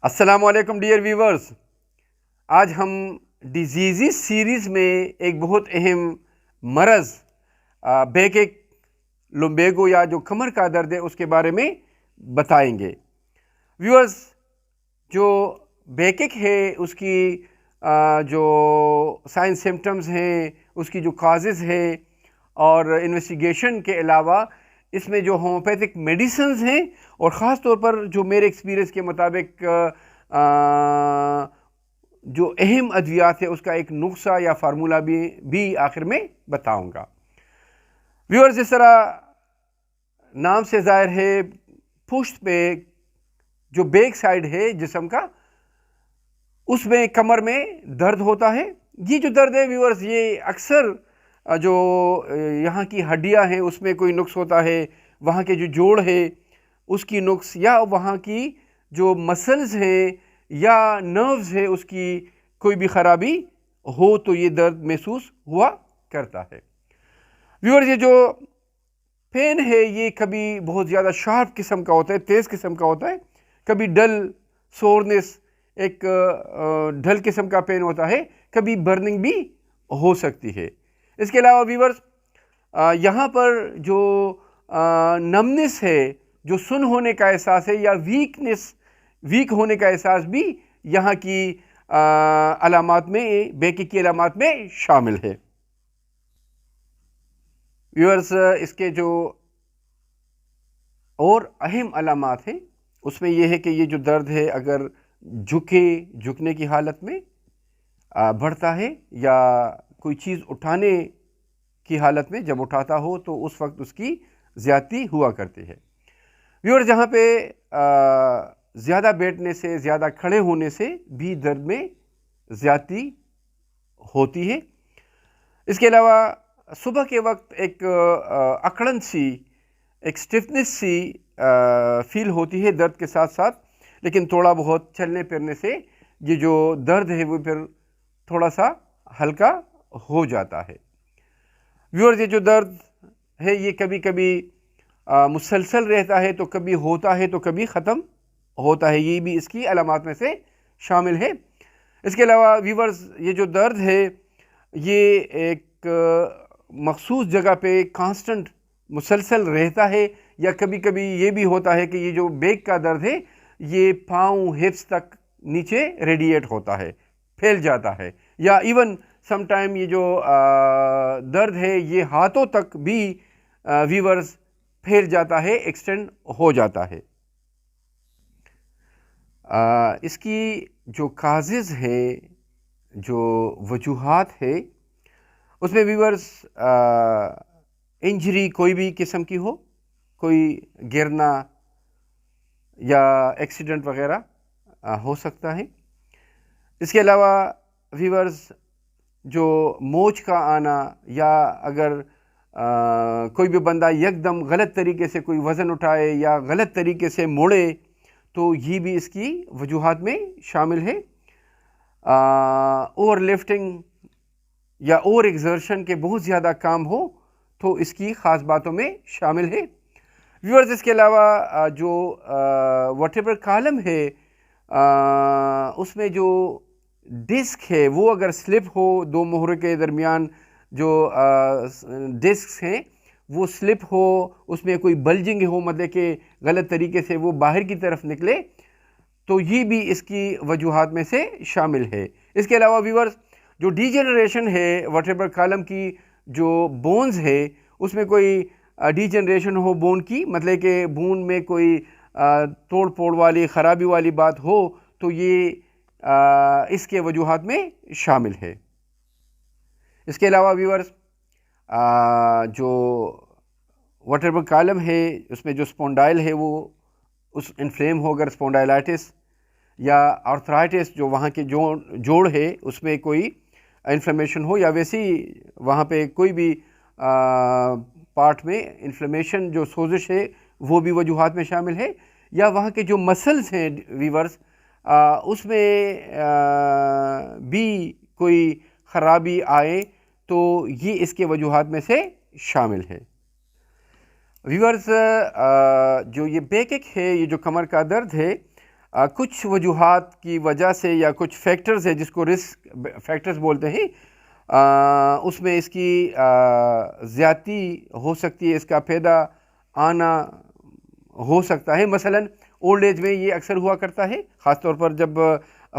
अस्सलामुअलैकुम dear viewers. आज हम डिजीज़ सीरीज़ में एक बहुत अहम मरज़ बैक लुम्बेगो या जो कमर का दर्द है उसके बारे में बताएंगे। व्यूवर्स, जो बैक है उसकी जो साइन सिम्टम्स हैं, उसकी जो काजेज़ है और इन्वेस्टिगेशन के अलावा इसमें जो होम्योपैथिक मेडिसिन्स हैं और ख़ास तौर पर जो मेरे एक्सपीरियंस के मुताबिक जो अहम अद्वियात है उसका एक नुस्खा या फार्मूला भी आखिर में बताऊंगा। व्यूअर्स, जिस तरह नाम से जाहिर है, पुश्त पे जो बैक साइड है जिस्म का, उसमें कमर में दर्द होता है। ये जो दर्द है व्यूअर्स, ये अक्सर जो यहाँ की हड्डियाँ हैं उसमें कोई नुक्स होता है, वहाँ के जो जोड़ है उसकी नुक्स, या वहाँ की जो मसल्स हैं या नर्व्स है उसकी कोई भी ख़राबी हो तो ये दर्द महसूस हुआ करता है। व्यूअर्स, ये जो पेन है ये कभी बहुत ज़्यादा शार्प किस्म का होता है, तेज़ किस्म का होता है, कभी डल सोरनेस, एक ढल किस्म का पेन होता है, कभी बर्निंग भी हो सकती है। इसके अलावा व्यूअर्स, यहाँ पर जो नमनेस है, जो सुन होने का एहसास है या वीक होने का एहसास भी यहाँ की अलामात में, बैक की अलामात में शामिल है। व्यूअर्स, इसके जो और अहम अलामात हैं उसमें यह है कि ये जो दर्द है अगर झुकने की हालत में बढ़ता है या कोई चीज़ उठाने की हालत में जब उठाता हो तो उस वक्त उसकी ज़्यादती हुआ करती है। व्यूअर्स, जहाँ पे ज़्यादा बैठने से, ज़्यादा खड़े होने से भी दर्द में ज़्यादती होती है। इसके अलावा सुबह के वक्त एक अकड़न सी, एक स्टिफनेस सी फील होती है दर्द के साथ साथ, लेकिन थोड़ा बहुत चलने फिरने से ये जो दर्द है वो फिर थोड़ा सा हल्का हो जाता है। व्यूअर्स, ये जो दर्द है ये कभी कभी मुसलसल रहता है, तो कभी होता है तो कभी ख़त्म होता है, ये भी इसकी अलामात में से शामिल है। इसके अलावा व्यूअर्स, ये जो दर्द है ये एक मखसूस जगह पे कांस्टेंट मुसलसल रहता है, या कभी कभी ये भी होता है कि ये जो बैक का दर्द है ये पाँव, हिप्स तक नीचे रेडिएट होता है, फैल जाता है, या इवन समटाइम ये जो दर्द है ये हाथों तक भी व्यूअर्स फैल जाता है, एक्सटेंड हो जाता है। इसकी जो काजेज़ है, जो वजूहात है, उसमें व्यूअर्स इंजरी कोई भी किस्म की हो, कोई गिरना या एक्सीडेंट वगैरह हो सकता है। इसके अलावा व्यूअर्स, जो मोच का आना, या अगर कोई भी बंदा एकदम गलत तरीके से कोई वज़न उठाए या गलत तरीके से मोड़े तो ये भी इसकी वजूहात में शामिल है। ओवर लिफ्टिंग या ओवर एक्सर्शन के बहुत ज़्यादा काम हो तो इसकी ख़ास बातों में शामिल है। व्यूअर्स, इसके अलावा जो वर्टेब्रल कॉलम है उसमें जो डिस्क है वो अगर स्लिप हो, दो मोहरे के दरमियान जो डिस्क हैं वो स्लिप हो, उसमें कोई बल्जिंग हो, मतलब कि गलत तरीके से वो बाहर की तरफ निकले, तो ये भी इसकी वजूहात में से शामिल है। इसके अलावा व्यूअर्स, जो डीजेनरेशन है वर्टेब्रल कॉलम की, जो बोन्स है उसमें कोई डीजेनरेशन हो बोन की, मतलब कि बोन में कोई तोड़ फोड़ वाली, ख़राबी वाली बात हो, तो ये इसके वजूहात में शामिल है। इसके अलावा व्यूअर्स, जो वर्टेब्रल कॉलम है उसमें जो स्पॉन्डाइल है वो उस इन्फ्लेम हो, अगर स्पॉन्डाइलाइटिस या आर्थराइटिस, जो वहाँ के जोड़ है उसमें कोई इन्फ्लेमेशन हो, या वैसे ही वहाँ पे कोई भी पार्ट में इन्फ्लेमेशन, जो सोजिश है वो भी वजूहात में शामिल है, या वहाँ के जो मसल्स हैं व्यूअर्स उसमें भी कोई ख़राबी आए तो ये इसके वजूहात में से शामिल है। व्यूअर्स, जो ये बैक एक है, ये जो कमर का दर्द है, कुछ वजूहात की वजह से या कुछ फैक्टर्स है जिसको रिस्क फैक्टर्स बोलते हैं, उसमें इसकी ज़्यादती हो सकती है, इसका पैदा आना हो सकता है। मसलन ओल्ड एज में ये अक्सर हुआ करता है, ख़ास तौर पर जब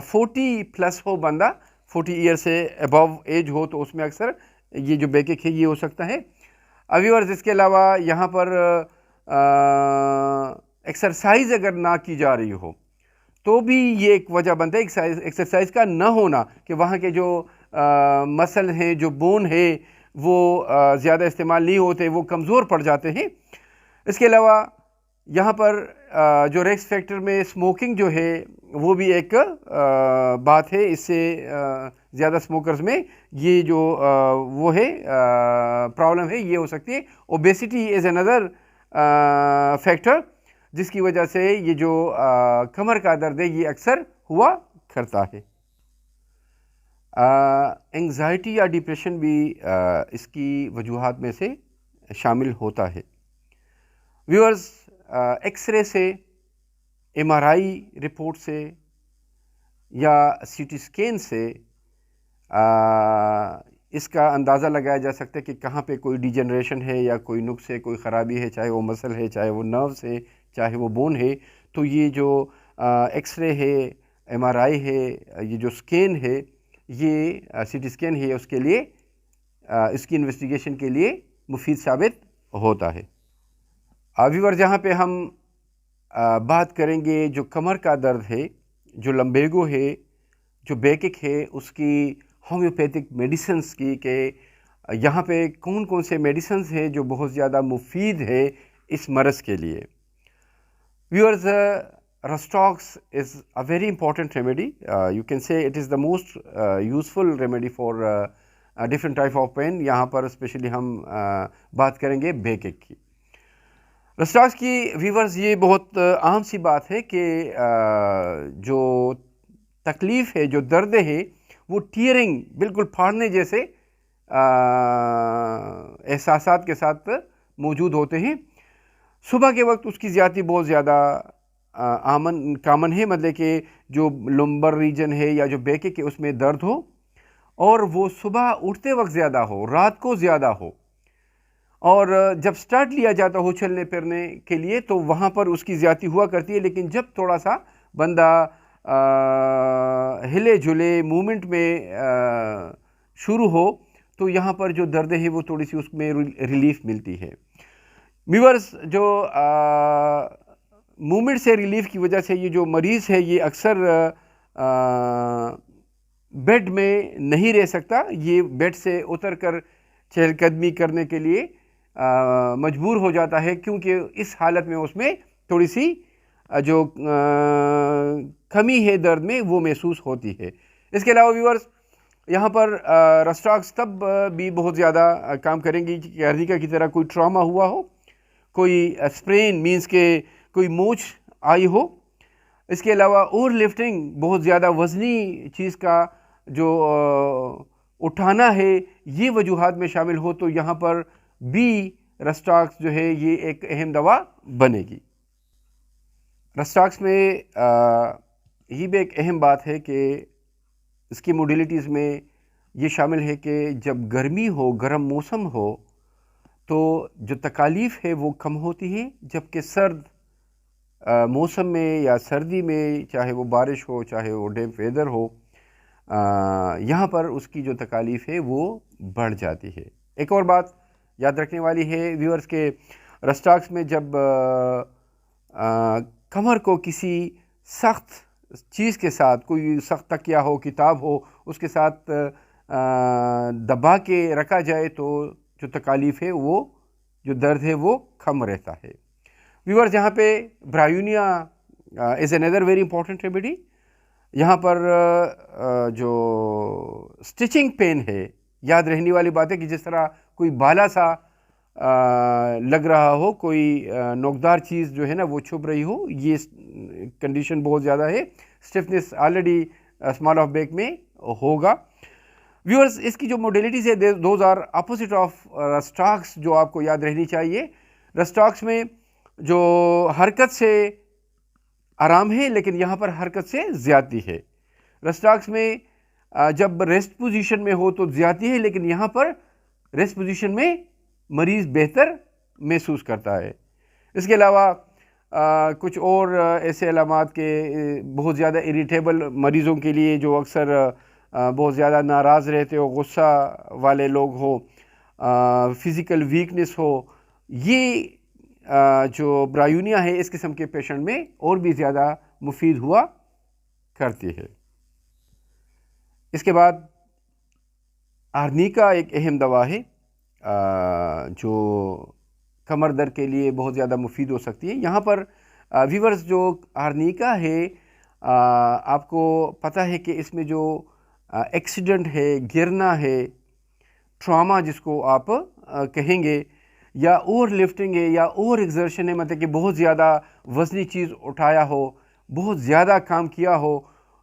40 प्लस हो बंदा, 40 ईयर से अबव एज हो, तो उसमें अक्सर ये जो बैकएक है ये हो सकता है। व्यूअर्स, इसके अलावा यहाँ पर एक्सरसाइज अगर ना की जा रही हो तो भी ये एक वजह बनता है एक्सरसाइज का ना होना, कि वहाँ के जो मसल हैं, जो बोन है, वो ज़्यादा इस्तेमाल नहीं होते, वो कमज़ोर पड़ जाते हैं। इसके अलावा यहाँ पर जो रिस्क फैक्टर में स्मोकिंग जो है वो भी एक बात है। इससे ज़्यादा स्मोकर्स में ये जो वो है प्रॉब्लम है ये हो सकती है। ओबेसिटी इज़ अनदर फैक्टर जिसकी वजह से ये जो कमर का दर्द है ये अक्सर हुआ करता है। एंग्जाइटी या डिप्रेशन भी इसकी वजूहात में से शामिल होता है। व्यूअर्स, एक्सरे से, एमआरआई रिपोर्ट से या सीटी स्कैन से इसका अंदाज़ा लगाया जा सकता है कि कहाँ पे कोई डिजेनरेशन है या कोई नुक्स है, कोई ख़राबी है, चाहे वो मसल है, चाहे वो नर्व्स है, चाहे वो बोन है। तो ये जो एक्सरे है, एमआरआई है, ये जो स्कैन है, ये सीटी स्कैन है, उसके लिए इसकी इन्वेस्टिगेशन के लिए मुफीद साबित होता है। व्यूअर, जहाँ पे हम बात करेंगे जो कमर का दर्द है, जो लम्बेगो है, जो बैकएक है, उसकी होम्योपैथिक मेडिसिन्स की, के यहाँ पे कौन कौन से मेडिसिन्स हैं जो बहुत ज़्यादा मुफीद है इस मरज़ के लिए। Viewers, Rhus tox is a very important remedy. You can say it is the most useful remedy for different type of pain. यहाँ पर स्पेशली हम बात करेंगे बैकएक की। रस्टॉक्स की व्यूअर्स, ये बहुत आम सी बात है कि जो तकलीफ़ है, जो दर्द है, वो टीयरिंग, बिल्कुल फाड़ने जैसे एहसासात के साथ मौजूद होते हैं। सुबह के वक्त उसकी ज़्यादती बहुत ज़्यादा कामन है, मतलब कि जो लंबर रीजन है या जो बैकएक है उसमें दर्द हो, और वो सुबह उठते वक्त ज़्यादा हो, रात को ज़्यादा हो, और जब स्टार्ट लिया जाता हो चलने फिरने के लिए तो वहाँ पर उसकी ज़्यादती हुआ करती है। लेकिन जब थोड़ा सा बंदा हिले जुले मूवमेंट में शुरू हो तो यहाँ पर जो दर्द है वो थोड़ी सी उसमें रिलीफ मिलती है। व्यूअर्स, जो मूवमेंट से रिलीफ की वजह से ये जो मरीज़ है ये अक्सर बेड में नहीं रह सकता, ये बेड से उतर कर चहलकदमी करने के लिए मजबूर हो जाता है, क्योंकि इस हालत में उसमें थोड़ी सी जो कमी है दर्द में वो महसूस होती है। इसके अलावा व्यूअर्स, यहाँ पर रस्टॉक्स तब भी बहुत ज़्यादा काम करेंगी कि अर्निका की तरह कोई ट्रॉमा हुआ हो, कोई स्प्रेन मींस के कोई मोच आई हो। इसके अलावा ओवर लिफ्टिंग, बहुत ज़्यादा वज़नी चीज़ का जो उठाना है, ये वजूहात में शामिल हो, तो यहाँ पर भी रस्टॉक्स जो है ये एक अहम दवा बनेगी। रस्टॉक्स में ये भी एक अहम बात है कि इसकी मोडिलिटीज़ में ये शामिल है कि जब गर्मी हो, गर्म मौसम हो, तो जो तकालीफ़ है वो कम होती है, जबकि सर्द मौसम में या सर्दी में, चाहे वो बारिश हो, चाहे वो डैम्प वेदर हो, यहाँ पर उसकी जो तकालीफ़ है वो बढ़ जाती है। एक और बात याद रखने वाली है व्यूअर्स के रस्टॉक्स में जब कमर को किसी सख्त चीज़ के साथ, कोई सख्त तकिया हो, किताब हो, उसके साथ दबा के रखा जाए तो जो तकालीफ़ है वो, जो दर्द है वो कम रहता है। व्यूअर्स, यहाँ पे bryonia is another very important remedy. यहाँ पर जो स्टिचिंग पेन है, याद रहने वाली बात है कि जिस तरह कोई बाला सा लग रहा हो, कोई नोकदार चीज़ जो है ना वो छुप रही हो, ये कंडीशन बहुत ज़्यादा है। Stiffness already small of back में होगा। व्यूअर्स, इसकी जो मोडेलिटीज़ है those are opposite of Rhus tox, जो आपको याद रहनी चाहिए। रस्टॉक्स में जो हरकत से आराम है, लेकिन यहाँ पर हरकत से ज़्यादती है। रेस्टाक्स में जब रेस्ट पोजीशन में हो तो ज़्यादती है, लेकिन यहाँ पर रेस्ट पोजीशन में मरीज़ बेहतर महसूस करता है। इसके अलावा कुछ और ऐसे अलामात के बहुत ज़्यादा इरिटेबल मरीज़ों के लिए, जो अक्सर बहुत ज़्यादा नाराज़ रहते हो, गुस्सा वाले लोग हो, फ़िज़िकल वीकनेस हो, ये जो ब्रायूनिया है इस किस्म के पेशेंट में और भी ज़्यादा मुफीद हुआ करती है। इसके बाद आर्निका एक अहम दवा है जो कमर दर्द के लिए बहुत ज़्यादा मुफीद हो सकती है। यहाँ पर व्यूअर्स, जो आर्निका है, आपको पता है कि इसमें जो एक्सीडेंट है, गिरना है, ट्रॉमा जिसको आप कहेंगे, या ओवर लिफ्टिंग है या ओवर एक्सर्शन है, मतलब कि बहुत ज़्यादा वज़नी चीज़ उठाया हो, बहुत ज़्यादा काम किया हो,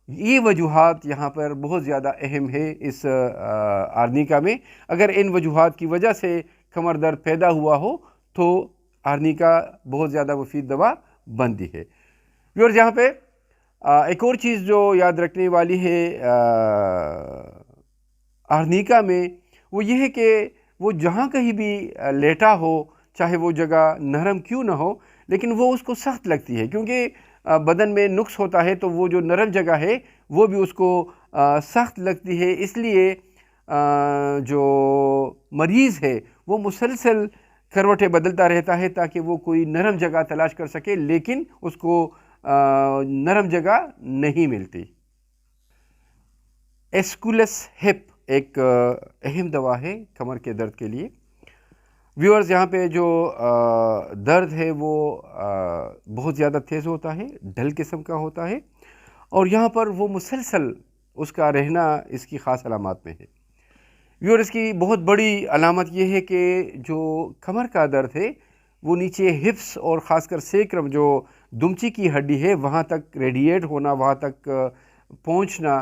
ये वजूहात यहाँ पर बहुत ज़्यादा अहम है इस आर्निका में। अगर इन वजूहात की वजह से कमर दर्द पैदा हुआ हो तो आर्निका बहुत ज़्यादा मुफीद दवा बनती है। व्यूअर्स, यहाँ पे एक और चीज़ जो याद रखने वाली है आर्निका में, वो ये है कि वो जहाँ कहीं भी लेटा हो, चाहे वो जगह नरम क्यों ना हो, लेकिन वो उसको सख्त लगती है, क्योंकि बदन में नुक्स होता है तो वो जो नरम जगह है वो भी उसको सख्त लगती है। इसलिए जो मरीज़ है वो मुसलसल करवटें बदलता रहता है ताकि वो कोई नरम जगह तलाश कर सके, लेकिन उसको नरम जगह नहीं मिलती। एस्कुलस हिप एक अहम दवा है कमर के दर्द के लिए। व्यूअर्स, यहाँ पे जो दर्द है वो बहुत ज़्यादा तेज़ होता है, ढल किस्म का होता है, और यहाँ पर वो मुसलसल उसका रहना इसकी ख़ास अलामत में है। व्यूअर्स, इसकी बहुत बड़ी अलामत ये है कि जो कमर का दर्द है वो नीचे हिप्स और ख़ासकर सेक्रम, जो दुमची की हड्डी है, वहाँ तक रेडिएट होना, वहाँ तक पहुँचना,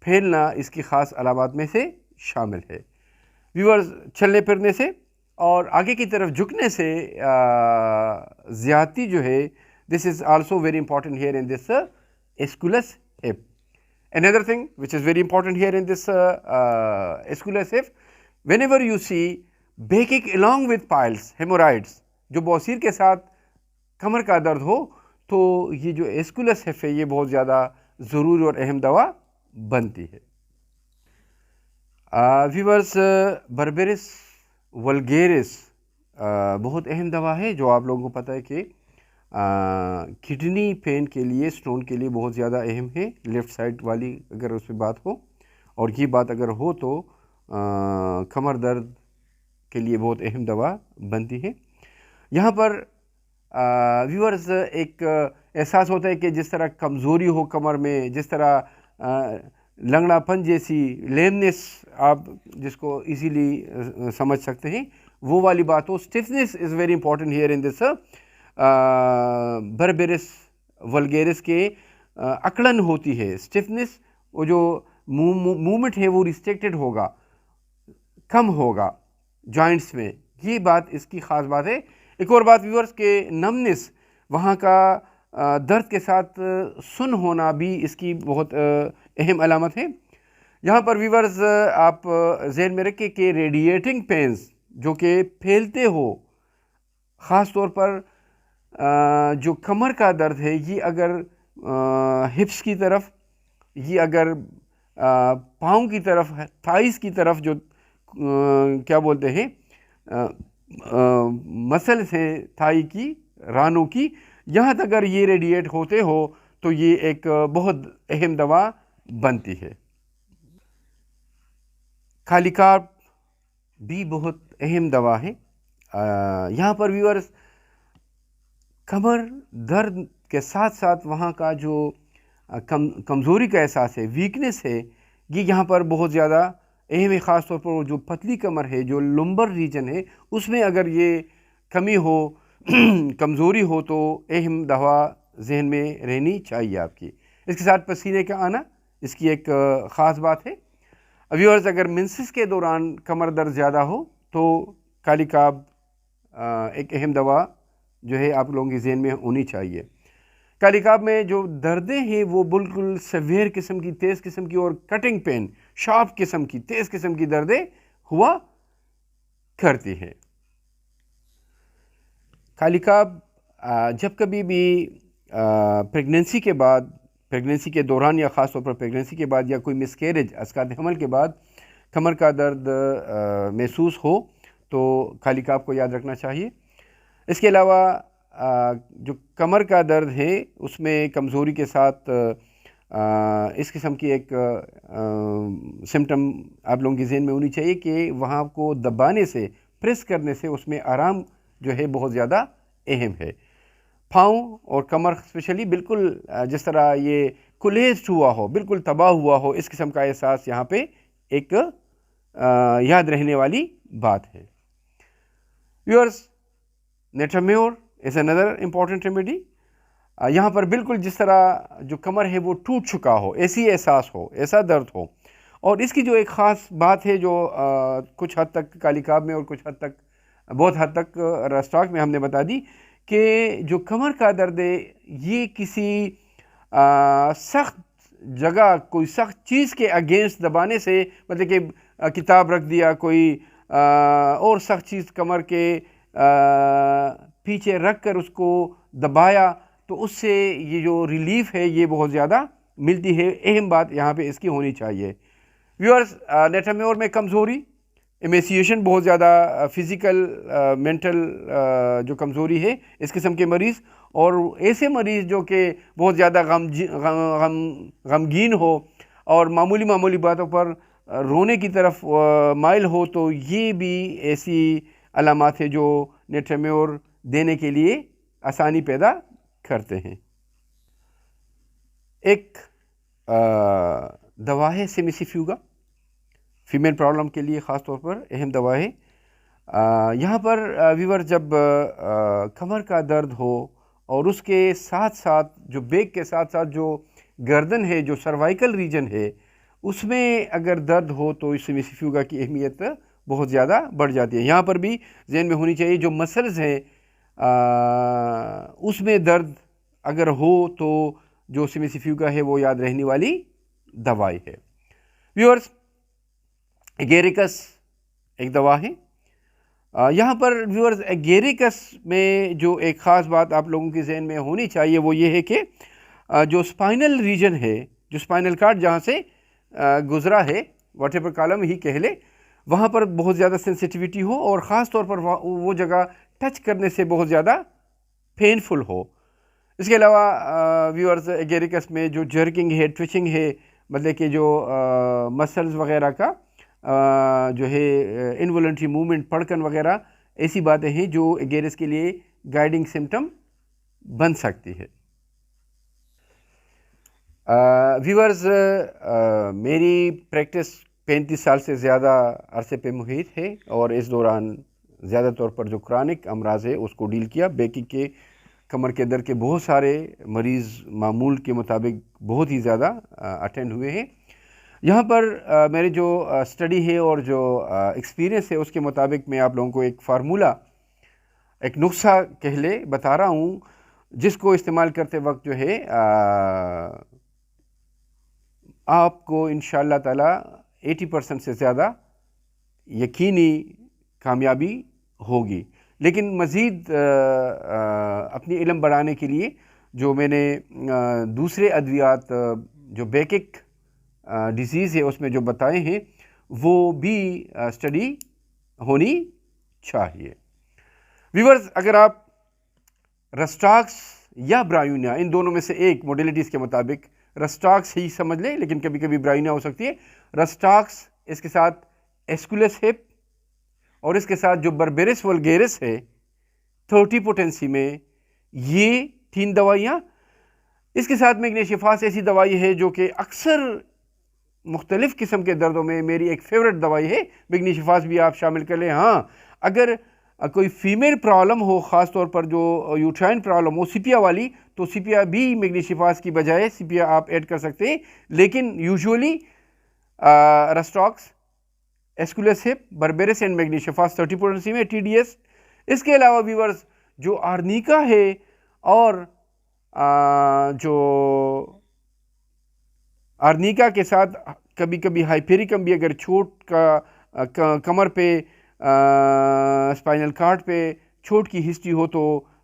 फैलना इसकी ख़ास अलामत में से शामिल है। व्यूअर्स, चलने फिरने से और आगे की तरफ झुकने से ज़्यादती जो है, this is also very important here in this Aesculus hip. Another thing which is very important here in this eschalus hip, whenever you see backache along with piles, hemorrhoids, जो बवासीर के साथ कमर का दर्द हो, तो ये जो एस्कुलस हिप है ये बहुत ज़्यादा ज़रूरी और अहम दवा बनती है। व्यूअर्स, बर्बेरिस वल्गेरिस बहुत अहम दवा है, जो आप लोगों को पता है कि किडनी पेन के लिए, स्टोन के लिए बहुत ज़्यादा अहम है। लेफ़्ट साइड वाली अगर उस पर बात हो, और ये बात अगर हो, तो कमर दर्द के लिए बहुत अहम दवा बनती है। यहाँ पर व्यूअर्स, एक एहसास होता है कि जिस तरह कमज़ोरी हो कमर में, जिस तरह लंगड़ापन जैसी लेमनेस, आप जिसको इजीली समझ सकते हैं, वो वाली बात हो। Stiffness is very important here in this berberis vulgaris के अकड़न होती है, स्टिफनेस, वो जो मूवमेंट है वो रिस्ट्रिक्टेड होगा, कम होगा जॉइंट्स में, ये बात इसकी ख़ास बात है। एक और बात व्यूअर्स के नमनेस, वहाँ का दर्द के साथ सुन होना भी इसकी बहुत अहम अलामत है। यहाँ पर व्यूअर्स आप ज़हन में रखें कि रेडिएटिंग पेन्स जो कि फैलते हो, ख़ास तौर पर जो कमर का दर्द है, ये अगर हिप्स की तरफ, ये अगर पाँव की तरफ, थाइस की तरफ, जो क्या बोलते हैं मसल्स हैं थाई की, रानों की, यहाँ तक अगर ये रेडिएट होते हो तो ये एक बहुत अहम दवा बनती है। कालिकार्प भी बहुत अहम दवा है। यहाँ पर व्यूअर्स, कमर दर्द के साथ साथ वहाँ का जो कमज़ोरी का एहसास है, वीकनेस है, ये यहाँ पर बहुत ज़्यादा अहम है। ख़ास तौर पर जो पतली कमर है, जो लंबर रीजन है, उसमें अगर ये कमी हो, कमज़ोरी हो, तो अहम दवा जहन में रहनी चाहिए आपकी। इसके साथ पसीने का आना, इसकी एक ख़ास बात है। व्यूअर्स, अगर मेंसेस के दौरान कमर दर्द ज़्यादा हो तो कालिकार्प एक अहम दवा जो है आप लोगों की ज़हन में होनी चाहिए। कालिकाब में जो दर्दें हैं वो बिल्कुल सेवियर किस्म की, तेज़ किस्म की और कटिंग पेन, शार्प किस्म की, तेज़ किस्म की दर्दें हुआ करती हैं। कालिकाब जब कभी भी प्रेगनेंसी के बाद, प्रेगनेंसी के दौरान या ख़ास तौर पर प्रेगनेंसी के बाद या कोई मिसकैरेज अस्कात हमल के बाद कमर का दर्द महसूस हो तो कालिकाब को याद रखना चाहिए। इसके अलावा जो कमर का दर्द है उसमें कमज़ोरी के साथ इस किस्म की एक सिम्टम आप लोगों की ज़हन में होनी चाहिए कि वहाँ को दबाने से, प्रेस करने से उसमें आराम जो है बहुत ज़्यादा अहम है। पाँव और कमर स्पेशली बिल्कुल जिस तरह ये कुलेज हुआ हो, बिल्कुल तबाह हुआ हो, इस किस्म का एहसास यहाँ पे एक याद रहने वाली बात है। Viewers, natrum mur is another important remedy. यहाँ पर बिल्कुल जिस तरह जो कमर है वो टूट चुका हो, ऐसी एहसास हो, ऐसा दर्द हो। और इसकी जो एक ख़ास बात है जो कुछ हद तक कालिकाब में और कुछ हद तक, बहुत हद तक रस्टॉक में हमने बता दी कि जो कमर का दर्द है ये किसी सख्त जगह, कोई सख्त चीज़ के अगेंस्ट दबाने से, मतलब कि किताब रख दिया कोई और सख्त चीज़ कमर के पीछे रख कर उसको दबाया तो उससे ये जो रिलीफ है ये बहुत ज़्यादा मिलती है। अहम बात यहाँ पे इसकी होनी चाहिए। व्यूअर्स, नेट्राम्योर में कमज़ोरी, एमेसिएशन बहुत ज़्यादा, फ़िज़िकल मेंटल जो कमज़ोरी है इस किस्म के मरीज़, और ऐसे मरीज़ जो कि बहुत ज़्यादा गमगीन हो और मामूली बातों पर रोने की तरफ माइल हो, तो ये भी ऐसी अलामात है जो नेट्राम्योर देने के लिए आसानी पैदा करते हैं। एक दवा है सेमिसिफ्यूगा, फीमेल प्रॉब्लम के लिए ख़ास तौर पर अहम दवा है। यहाँ पर व्यूअर जब कमर का दर्द हो और उसके साथ साथ जो बैक के साथ साथ जो गर्दन है, जो सर्वाइकल रीजन है, उसमें अगर दर्द हो तो इस सेमिसिफ्यूगा की अहमियत बहुत ज़्यादा बढ़ जाती है। यहाँ पर भी ज़हन में होनी चाहिए जो मसल्स हैं उसमें दर्द अगर हो तो जो सेमिसिफ्यूगा है वो याद रहने वाली दवाई है। व्यूअर्स, एगेरिकस एक दवा है। यहाँ पर व्यूअर्स एगेरिकस में जो एक ख़ास बात आप लोगों के जहन में होनी चाहिए वो ये है कि जो स्पाइनल रीजन है, जो स्पाइनल कार्ड जहाँ से गुज़रा है, वर्टेब्रल कॉलम ही कह ले, वहाँ पर बहुत ज़्यादा सेंसिटिविटी हो और ख़ास तौर पर वो जगह टच करने से बहुत ज़्यादा पेनफुल हो। इसके अलावा व्यूअर्स, एगेरिकस में जो जर्किंग है, ट्विचिंग है, मतलब कि जो मसल्स वगैरह का जो है इनवॉलंटरी मूवमेंट, पड़कन वगैरह, ऐसी बातें हैं जो एगेरिकस के लिए गाइडिंग सिम्टम बन सकती है। व्यूअर्स, मेरी प्रैक्टिस 35 साल से ज़्यादा अरसे पे मुहित है और इस दौरान ज़्यादा तौर पर जो क्रॉनिक अमराज है उसको डील किया। बैकी के, कमर के दर्द के बहुत सारे मरीज़ मामूल के मुताबिक बहुत ही ज़्यादा अटेंड हुए हैं। यहाँ पर मेरे जो स्टडी है और जो एक्सपीरियंस है उसके मुताबिक मैं आप लोगों को एक फार्मूला, एक नुस्खा कह ले बता रहा हूँ, जिसको इस्तेमाल करते वक्त जो है आपको इंशाअल्लाह ताला 80% से ज़्यादा यकीनी कामयाबी होगी। लेकिन मज़ीद अपनी इल्म बढ़ाने के लिए जो मैंने दूसरे अद्वियात जो बैकिक डिजीज़ है उसमें जो बताए हैं वो भी स्टडी होनी चाहिए। व्यूअर्स, अगर आप रस्टॉक्स या ब्रायूनिया, इन दोनों में से एक मोडेलिटीज़ के मुताबिक रस्टॉक्स ही समझ लें, लेकिन कभी कभी ब्रायूनिया हो सकती है। रस्टॉक्स, इसके साथ एस्कुलस हिप और इसके साथ जो बर्बेरिस वल्गेरिस है 30 पोटेंसी में, ये 3 दवाइयाँ। इसके साथ मैग्नीशियफास ऐसी दवाई है जो कि अक्सर मुख्तलिफ़ किस्म के दर्दों में मेरी एक फेवरेट दवाई है। मैग्नीशियफास भी आप शामिल कर लें। हाँ, अगर कोई फीमेल प्रॉब्लम हो, ख़ास तौर पर जो यूट्राइन प्रॉब्लम हो, सीपिया वाली, तो सीपिया भी मैग्नीशियफास की बजाय सीपिया आप ऐड कर सकते हैं। लेकिन usually rhus tox, aesculus hip, berberis and magnesia phos 30 potency में, TDS। इसके अलावा व्यूअर्स जो आर्निका है और जो आर्निका के साथ कभी कभी हाइपेरिकम भी अगर चोट का कमर पे स्पाइनल कार्ड पे चोट की हिस्ट्री हो तो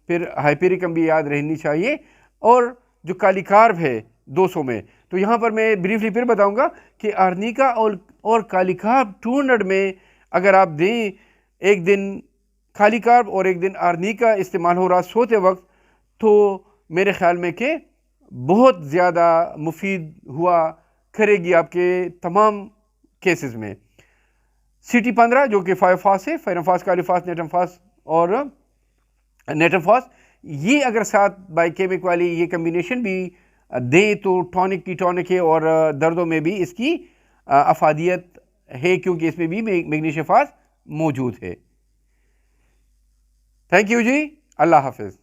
फिर हाइपेरिकम भी याद रहनी चाहिए। और जो काली कार्ब है 200 में, तो यहाँ पर मैं ब्रीफली फिर बताऊंगा कि आर्निका और काली कार्ब 200 में अगर आप दें, एक दिन काली कार्ब और एक दिन आर्निका इस्तेमाल हो रहा सोते वक्त, तो मेरे ख्याल में कि बहुत ज़्यादा मुफीद हुआ करेगी आपके तमाम केसेस में। CT15 जो कि फायोफास है, फायरोफास, कालीफास, नेटमफास और नेटमफास, ये अगर साथ बाइकेमिक वाली ये कम्बिनेशन भी दें तो टॉनिक की टॉनिक है और दर्दों में भी इसकी अफादियत है, क्योंकि इसमें भी मैग्नीशियम फास मौजूद है। थैंक यू जी, अल्लाह हाफिज़।